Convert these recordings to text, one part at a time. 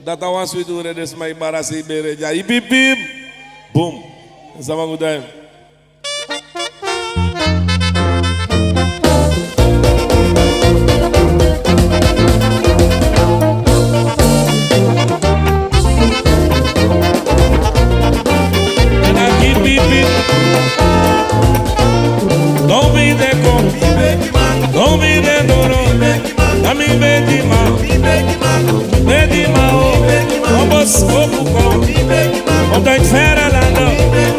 Datawasu itu redes mai barasi bereja ipipip. Boom. Sama gudai. Ontem fera lá não,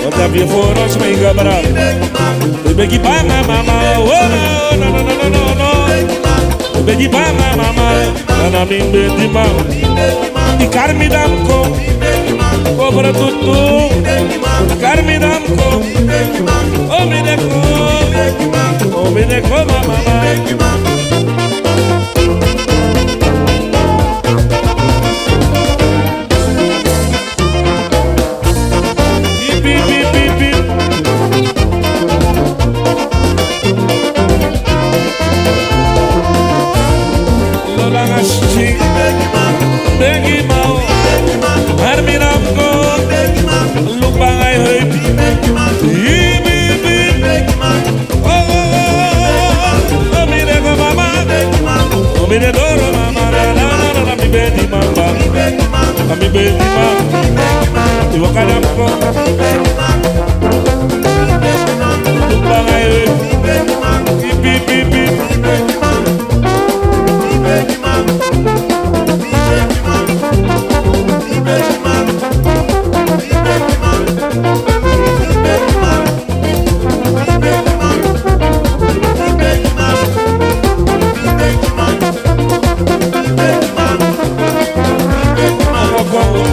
ontem vi foros me engabrar. Begi ba mama, oh no no no no no no. Begi ba mama, na mi begi ba. Di carmi damko, cobra tutu. Carmi damko, oh me deko mama.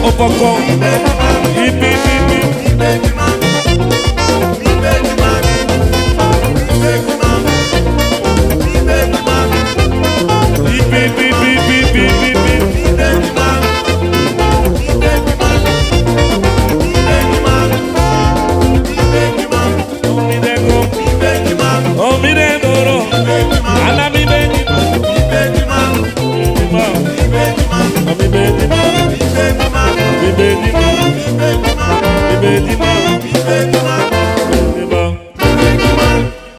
Opokong